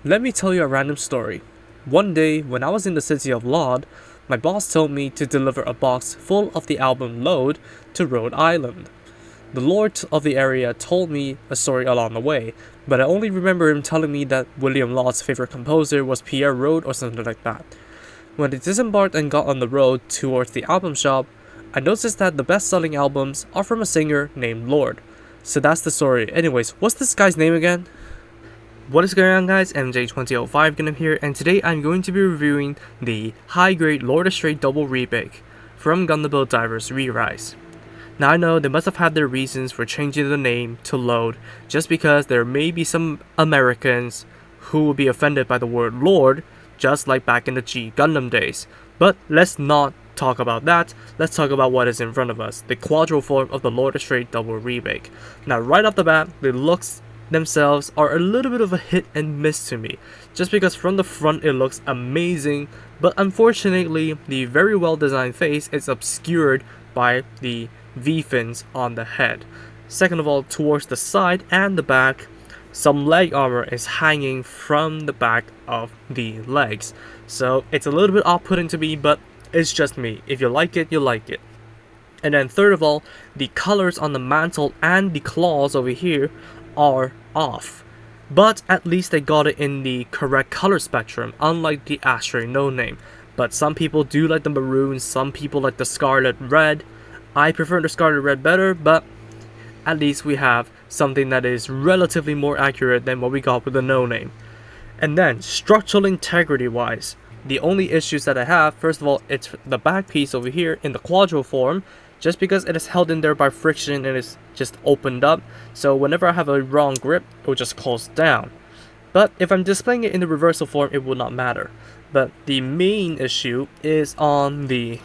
Let me tell you a random story. One day, when I was in the city of Lod, my boss told me to deliver a box full of the album Load to Rhode Island. The lord of the area told me a story along the way, but I only remember him telling me that William Lod's favorite composer was Pierre Rode or something like that. When I disembarked and got on the road towards the album shop, I noticed that the best-selling albums are from a singer named Lord. So that's the story. Anyways, what's this guy's name again? What is going on, guys? MJ2005 Gundam here, and today I'm going to be reviewing the high-grade Lord Astray double rebake from Gundam Build Divers Re-Rise. Now I know they must have had their reasons for changing the name to Load, just because there may be some Americans who will be offended by the word Lord, just like back in the G Gundam days. But let's not talk about that. Let's talk about what is in front of us, the Cuadro form of the Lord Astray double rebake. Now right off the bat, the looks themselves are a little bit of a hit and miss to me, just because from the front it looks amazing, but unfortunately the very well designed face is obscured by the V-fins on the head. Second of all, towards the side and the back, some leg armor is hanging from the back of the legs, so it's a little bit off-putting to me, but it's just me. If you like it, you like it. And then third of all, the colors on the mantle and the claws over here are off, but at least they got it in the correct color spectrum, unlike the Astray no name. But some people do like the maroon, some people like the scarlet red. I prefer the scarlet red better, but at least we have something that is relatively more accurate than what we got with the no name. And then structural integrity wise, the only issues that I have, first of all, it's the back piece over here in the Cuadro form, just because it is held in there by friction and it's just opened up, so whenever I have a wrong grip, it will just close down. But if I'm displaying it in the Reverso form, it will not matter. But the main issue is on the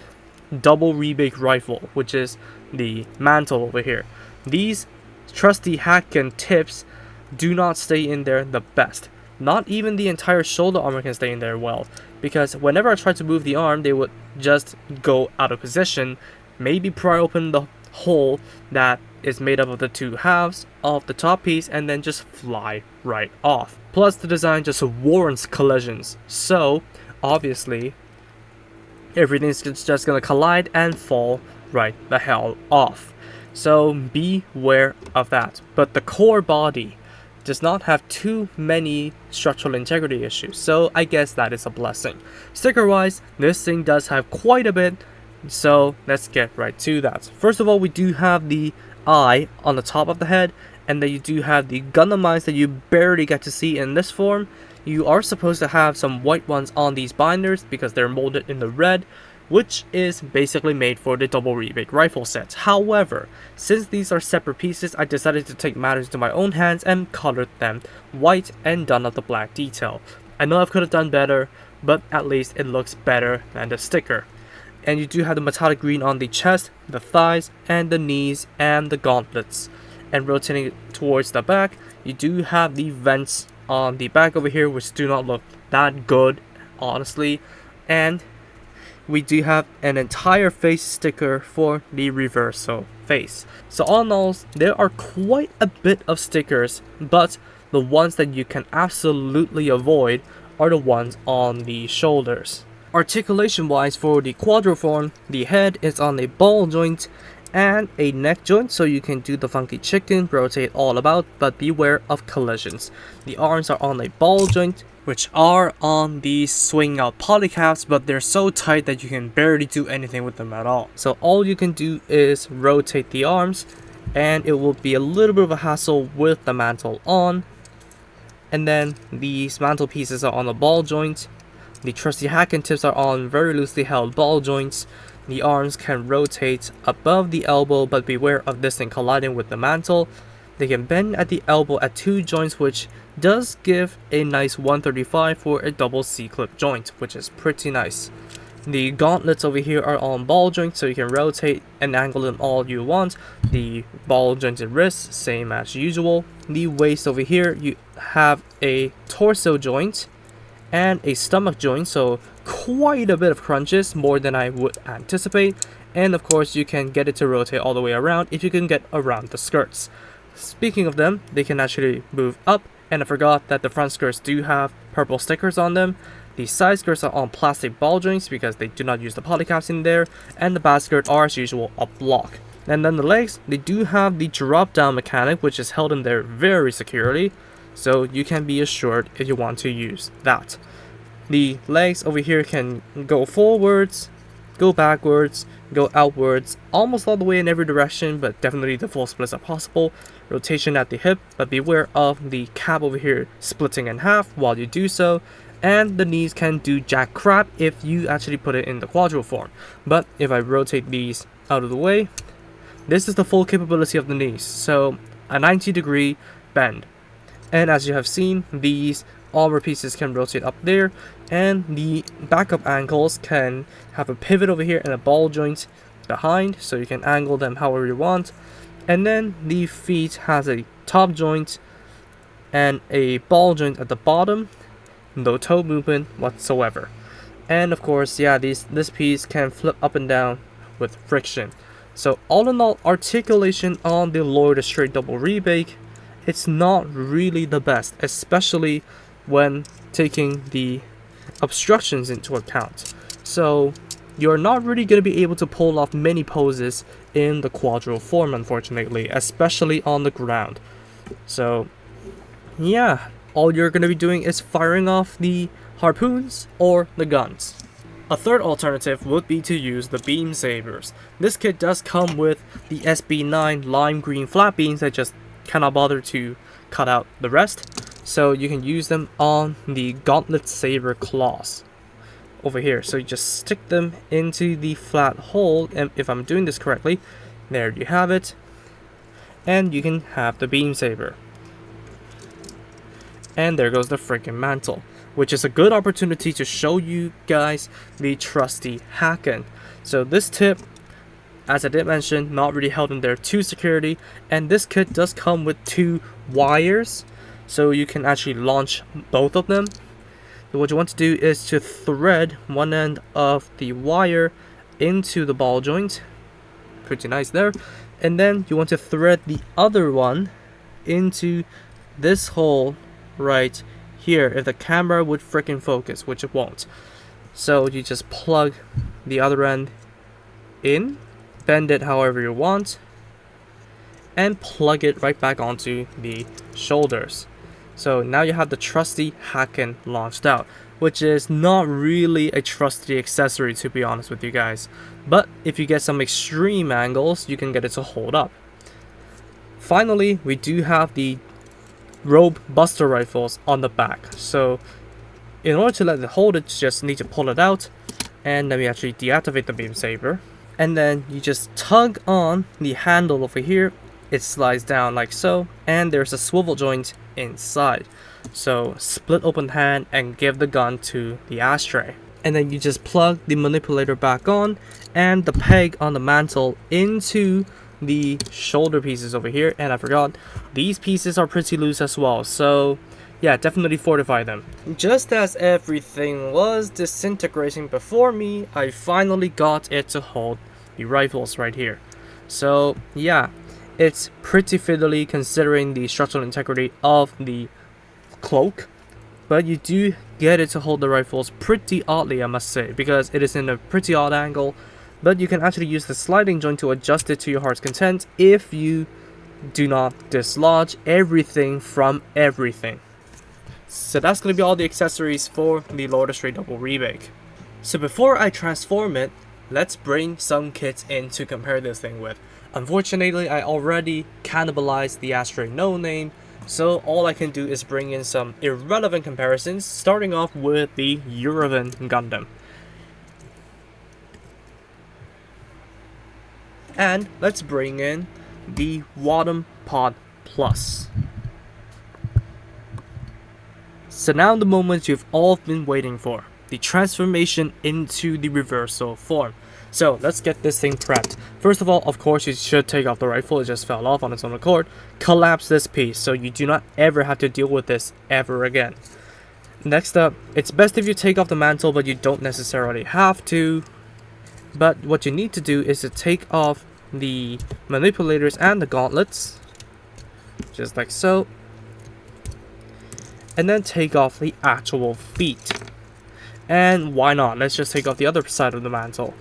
double rebake rifle, which is the mantle over here. These trusty Hacken tips do not stay in there the best. Not even the entire shoulder armor can stay in there well, because whenever I try to move the arm, they would just go out of position, maybe pry open the hole that is made up of the two halves of the top piece and then just fly right off. Plus the design just warrants collisions, so obviously everything's just gonna collide and fall right the hell off. So beware of that. But the core body does not have too many structural integrity issues, so I guess that is a blessing. Sticker wise, this thing does have quite a bit, so let's get right to that. First of all, we do have the eye on the top of the head, and then you do have the Gundam eyes that you barely get to see in this form. You are supposed to have some white ones on these binders because they're molded in the red, which is basically made for the double rebake rifle sets. However, since these are separate pieces, I decided to take matters into my own hands and colored them white and done up the black detail. I know I could have done better, but at least it looks better than the sticker. And you do have the metallic green on the chest, the thighs, and the knees, and the gauntlets. And rotating it towards the back, you do have the vents on the back over here, which do not look that good, honestly. And we do have an entire face sticker for the Reverso face. So all in all, there are quite a bit of stickers, but the ones that you can absolutely avoid are the ones on the shoulders. Articulation wise, for the Cuadro form, the head is on a ball joint and a neck joint, so you can do the funky chicken, rotate all about, but beware of collisions. The arms are on a ball joint, which are on these swing out polycaps, but they're so tight that you can barely do anything with them at all. So all you can do is rotate the arms, and it will be a little bit of a hassle with the mantle on. And then these mantle pieces are on the ball joint. The trusty Hacken tips are on very loosely held ball joints. The arms can rotate above the elbow, but beware of this thing colliding with the mantle. They can bend at the elbow at two joints, which does give a nice 135 for a double C-clip joint, which is pretty nice. The gauntlets over here are on ball joints, so you can rotate and angle them all you want. The ball jointed wrists, same as usual. The waist over here, you have a torso joint and a stomach joint, so quite a bit of crunches, more than I would anticipate. And of course, you can get it to rotate all the way around if you can get around the skirts. Speaking of them, they can actually move up And I forgot that the front skirts do have purple stickers on them. The side skirts are on plastic ball joints because they do not use the polycaps in there, and the back skirt are as usual a block. And then the legs, they do have the drop down mechanic, which is held in there very securely, so you can be assured if you want to use that. The legs over here can go forwards, go backwards, go outwards, almost all the way in every direction, but definitely the full splits are possible. Rotation at the hip, but beware of the cap over here splitting in half while you do so. And the knees can do jack crap if you actually put it in the Cuadro form. But if I rotate these out of the way, this is the full capability of the knees. So a 90-degree bend. And as you have seen, these armor pieces can rotate up there, and the backup ankles can have a pivot over here and a ball joint behind, so you can angle them however you want. And then the feet has a top joint and a ball joint at the bottom, no toe movement whatsoever. And of course, yeah, this piece can flip up and down with friction. So all in all, articulation on the Lord Astray double rebake, it's not really the best, especially when taking the obstructions into account. So you're not really going to be able to pull off many poses in the Cuadro form, unfortunately, especially on the ground. So yeah, all you're going to be doing is firing off the harpoons or the guns. A third alternative would be to use the beam sabers. This kit does come with the SB9 lime green flat beams that just cannot bother to cut out the rest. So you can use them on the gauntlet saber claws over here. So you just stick them into the flat hole, and if I'm doing this correctly, there you have it. And you can have the beam saber. And there goes the freaking mantle, which is a good opportunity to show you guys the trusty Haken. So this tip, as I did mention, not really held in there to security, and this kit does come with 2 wires, so you can actually launch both of them. So what you want to do is to thread one end of the wire into the ball joint, pretty nice there, and then you want to thread the other one into this hole right here, if the camera would freaking focus, which it won't. So you just plug the other end in, bend it however you want, and plug it right back onto the shoulders. So now you have the trusty Haken launched out, which is not really a trusty accessory, to be honest with you guys. But if you get some extreme angles, you can get it to hold up. Finally, we do have the robe buster rifles on the back. So in order to let it hold it, you just need to pull it out, and then we actually deactivate the beam saber. And then you just tug on the handle over here, it slides down like so, and there's a swivel joint inside. So split open hand and give the gun to the Astray. And then you just plug the manipulator back on, and the peg on the mantle into the shoulder pieces over here. And I forgot, these pieces are pretty loose as well, so yeah, definitely fortify them. Just as everything was disintegrating before me, I finally got it to hold the rifles right here. So yeah, it's pretty fiddly considering the structural integrity of the cloak, but you do get it to hold the rifles pretty oddly, I must say, because it is in a pretty odd angle. But you can actually use the sliding joint to adjust it to your heart's content if you do not dislodge everything from everything. So that's going to be all the accessories for the Lord Astray double rebake. So before I transform it, let's bring some kits in to compare this thing with. Unfortunately, I already cannibalized the Astray no name, so all I can do is bring in some irrelevant comparisons, starting off with the Uravan Gundam. And let's bring in the Wadam Pod Plus. So now the moment you've all been waiting for, the transformation into the Reverso form. So let's get this thing prepped. First of all, of course, you should take off the rifle. It just fell off on its own accord. Collapse this piece so you do not ever have to deal with this ever again. Next up, it's best if you take off the mantle, but you don't necessarily have to. But what you need to do is to take off the manipulators and the gauntlets, just like so. and then take off the actual feet. And why not? Let's just take off the other side of the mantle.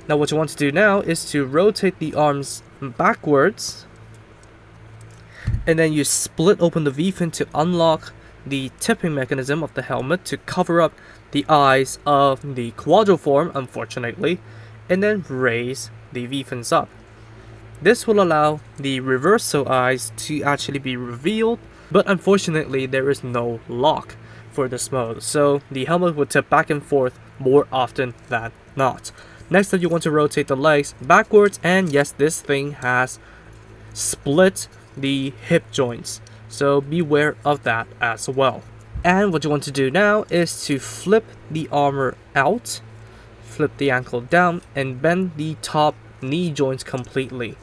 Now what you want to do now is to rotate the arms backwards, and then you split open the V-fin to unlock the tipping mechanism of the helmet to cover up the eyes of the Cuadro form, unfortunately, and then raise the V-fins up. This will allow the Reverso eyes to actually be revealed, but unfortunately there is no lock for this mode, so the helmet will tip back and forth more often than not. Next up, you want to rotate the legs backwards, and yes, this thing has split the hip joints, so beware of that as well. And what you want to do now is to flip the armor out, flip the ankle down, and bend the top knee joints completely.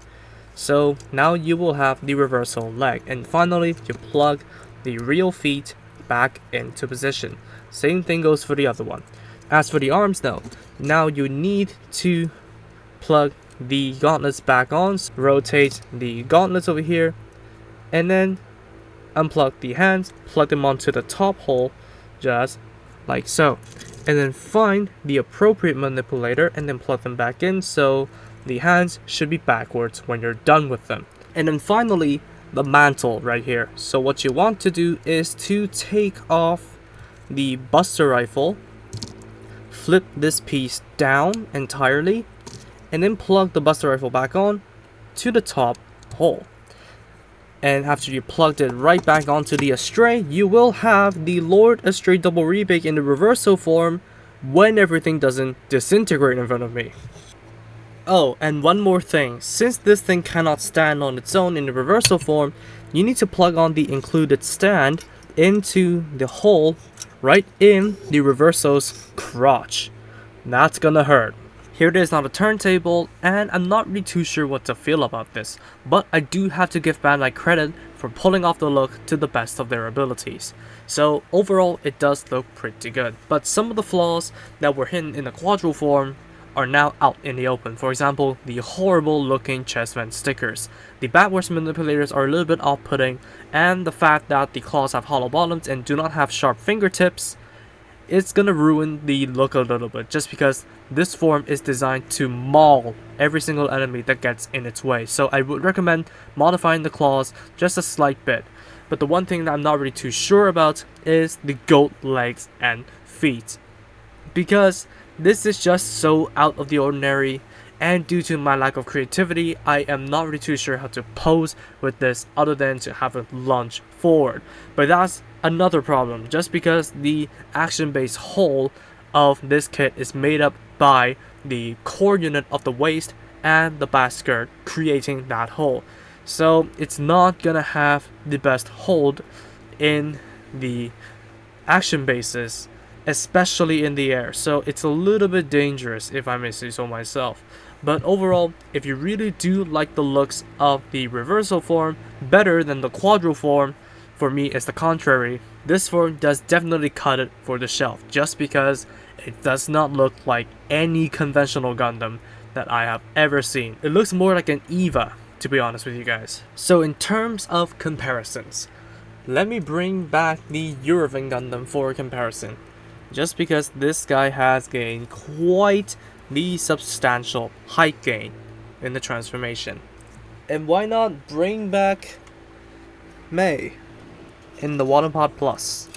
So now you will have the reversal leg. And finally, you plug the real feet back into position. Same thing goes for the other one. As for the arms though, now you need to plug the gauntlets back on, rotate the gauntlets over here, and then unplug the hands, plug them onto the top hole, just like so. And then find the appropriate manipulator and then plug them back in, so the hands should be backwards when you're done with them. And then finally, the mantle right here. So what you want to do is to take off the Buster Rifle, flip this piece down entirely, and then plug the Buster Rifle back on to the top hole. And after you plugged it right back onto the Astray, you will have the Lord Astray double rebake in the Reverso form when everything doesn't disintegrate in front of me. Oh, and one more thing, since this thing cannot stand on its own in the Reverso form, you need to plug on the included stand into the hole right in the Reverso's crotch. That's gonna hurt. Here it is on the turntable, and I'm not really too sure what to feel about this, but I do have to give Bandai credit for pulling off the look to the best of their abilities. So overall, it does look pretty good, but some of the flaws that were hidden in the Cuadro form are now out in the open. For example, the horrible looking chest vent stickers. The backwards manipulators are a little bit off-putting, and the fact that the claws have hollow bottoms and do not have sharp fingertips, it's gonna ruin the look a little bit, just because this form is designed to maul every single enemy that gets in its way. So I would recommend modifying the claws just a slight bit. But the one thing that I'm not really too sure about is the goat legs and feet, because this is just so out of the ordinary, and due to my lack of creativity, I am not really too sure how to pose with this other than to have it lunge forward. But that's another problem, just because the action-based whole of this kit is made up by the core unit of the waist and the back skirt, creating that hole. So it's not gonna have the best hold in the action bases, especially in the air, so it's a little bit dangerous if I may say so myself. But overall, if you really do like the looks of the Reverso form better than the Cuadro form, for me it's the contrary. This form does definitely cut it for the shelf, just because it does not look like any conventional Gundam that I have ever seen. It looks more like an Eva, to be honest with you guys. So in terms of comparisons, let me bring back the Eurovan Gundam for comparison, just because this guy has gained quite the substantial height gain in the transformation. And why not bring back May in the Waterpod Plus?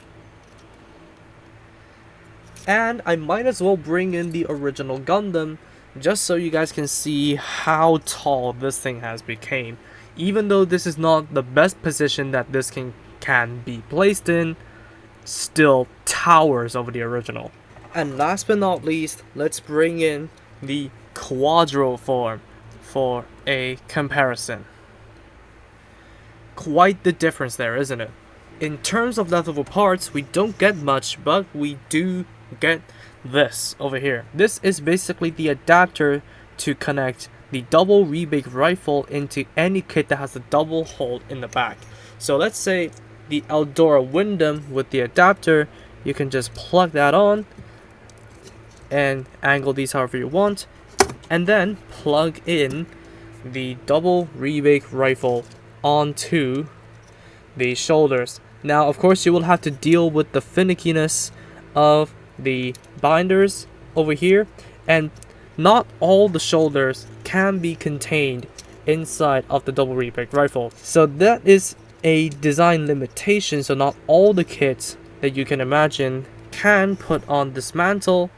And I might as well bring in the original Gundam, just so you guys can see how tall this thing has become. Even though this is not the best position that this can be placed in, still towers over the original. And last but not least, let's bring in the Cuadro form for a comparison. Quite the difference there, isn't it? In terms of leftover parts, we don't get much, but we do get this over here. This is basically the adapter to connect the double rebake rifle into any kit that has a double hole in the back. So let's say the Eldora Gundam with the adapter, you can just plug that on and angle these however you want, and then plug in the double rebake rifle onto the shoulders Now, of course, you will have to deal with the finickiness of the binders over here, and not all the shoulders can be contained inside of the double rebake rifle. So that is a design limitation, so not all the kits that you can imagine can put on this mantle,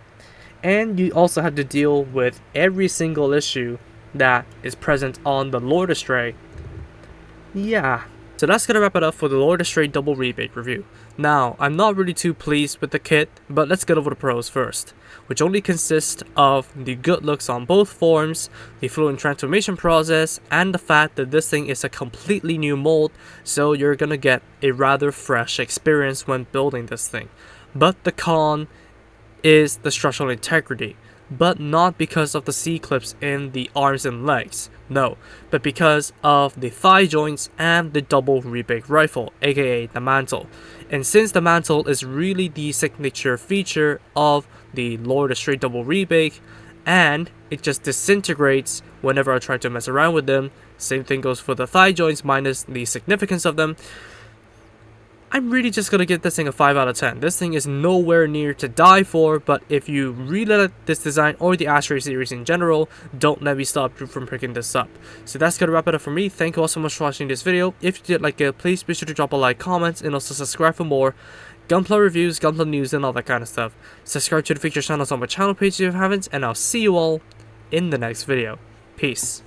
and you also have to deal with every single issue that is present on the Lord Astray. Yeah. So that's gonna wrap it up for the Lord Astray double rebake review. Now, I'm not really too pleased with the kit, but let's get over the pros first, which only consist of the good looks on both forms, the fluent transformation process, and the fact that this thing is a completely new mold, so you're gonna get a rather fresh experience when building this thing. But the con is the structural integrity, but not because of the C-clips in the arms and legs, no, but because of the thigh joints and the double rebake rifle, aka the mantle. And since the mantle is really the signature feature of the Lord Astray double rebake, and it just disintegrates whenever I try to mess around with them, same thing goes for the thigh joints minus the significance of them, I'm really just gonna give this thing a 5 out of 10. This thing is nowhere near to die for, but if you really like this design or the Astray series in general, don't let me stop you from picking this up. So that's gonna wrap it up for me. Thank you all so much for watching this video. If you did like it, please be sure to drop a like, comment, and also subscribe for more Gunpla reviews, Gunpla news, and all that kind of stuff. Subscribe to the featured channels on my channel page if you haven't, and I'll see you all in the next video. Peace.